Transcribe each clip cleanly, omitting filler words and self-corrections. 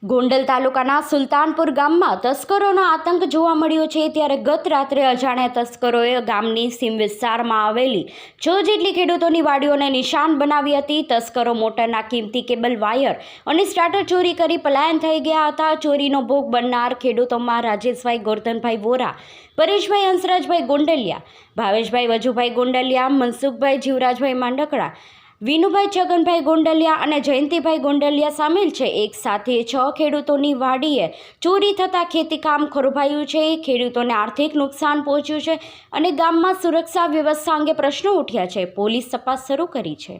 ગોંડલ તાલુકાના સુલતાનપુર ગામમાં તસ્કરોનો આતંક જોવા મળ્યો છે। ત્યારે ગત રાત્રે અજાણ્યા તસ્કરોએ ગામની સીમ વિસ્તારમાં આવેલી 6 જેટલી ખેડૂતોની વાડીઓને નિશાન બનાવી હતી। તસ્કરો મોટરના કિંમતી કેબલ વાયર અને સ્ટાર્ટર ચોરી કરી પલાયન થઈ ગયા હતા। ચોરીનો ભોગ બનનાર ખેડૂતોમાં રાજેશભાઈ ગોરધનભાઈ વોરા, પરેશભાઈ હંસરાજભાઈ ગોંડલિયા, ભાવેશભાઈ વજુભાઈ ગોંડલિયા, મનસુખભાઈ જીવરાજભાઈ માંડકડા, વિનુભાઈ છગનભાઈ ગોંડલિયા અને જયંતિભાઈ ગોંડલિયા સામેલ છે। એક સાથે 6 ખેડૂતોની વાડીએ ચોરી થતાં ખેતીકામ ખોરવાયું છે। ખેડૂતોને આર્થિક નુકસાન પહોંચ્યું છે અને ગામમાં સુરક્ષા વ્યવસ્થા અંગે પ્રશ્નો ઉઠ્યા છે। પોલીસ તપાસ શરૂ કરી છે।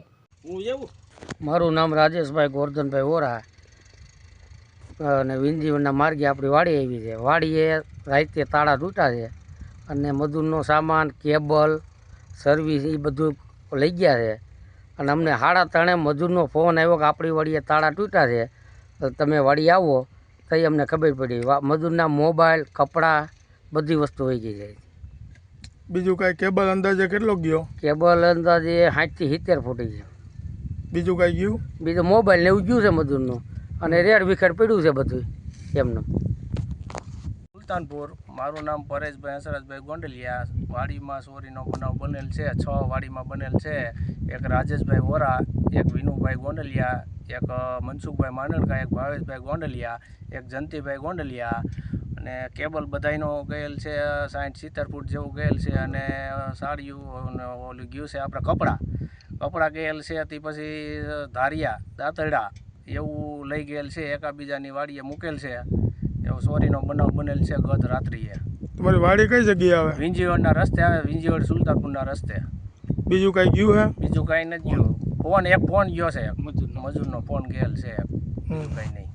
મારું નામ રાજેશભાઈ ગોરધનભાઈ વોરા અને વિંજીવરના માર્ગે આપણી વાડી આવી છે। વાડીએ રાતે તાળા તૂટ્યા છે અને મજૂરનો સામાન, કેબલ, સર્વિસ એ બધું લઈ ગયા છે અને અમને 3:30 મજૂરનો ફોન આવ્યો કે આપણી વાડીએ તાળા તૂટ્યા છે, તો તમે વાડી આવો તો અમને ખબર પડી। મજૂરના મોબાઈલ, કપડાં બધી વસ્તુ વહી ગઈ છે। બીજું કાંઈ કેબલ અંદાજે કેટલો ગયો? કેબલ અંદાજે 60 થી 70 ફૂટી છે। બીજું કાંઈ ગયું? બીજું મોબાઈલ ને એવું ગયું છે મજૂરનું અને રેડ વિખેડ પડ્યું છે બધું એમનું। સુલતાનપુર, મારું નામ પરેશભાઈ હંસરાજભાઈ ગોંડલિયા। વાડીમાં ચોરીનો બનાવ બનેલ છે, 6 વાડીમાં બનેલ છે। એક રાજેશભાઈ વોરા, એક વિનુભાઈ ગોંડલિયા, એક મનસુખભાઈ માંડણકા, એક ભાવેશભાઈ ગોંડલિયા, એક જયંતિભાઈ ગોંડલિયા અને કેબલ બધાયનો ગયેલ છે 60-70 ફૂટ જેવું ગયેલ છે અને સાડીયું ઓલું ગયું છે આપણે કપડાં ગયેલ છે। તે પછી ધારિયા, દાંતરડા એવું લઈ ગયેલ છે, એકાબીજાની વાડીએ મૂકેલ છે। એવો ચોરીનો બનાવ બનેલ છે ગત રાત્રિએ। તમારી વાડી કઈ જગ્યાએ આવે? વિંજીવડના રસ્તે આવે, વિંજીવડ સુલતાનપુરના રસ્તે। બીજું કાંઈ ગયું હે? બીજું કાંઈ નથી ગયું। એક ફોન ગયો છે, મજૂરનો ફોન ગયેલ છે, બીજું કાંઈ નહીં।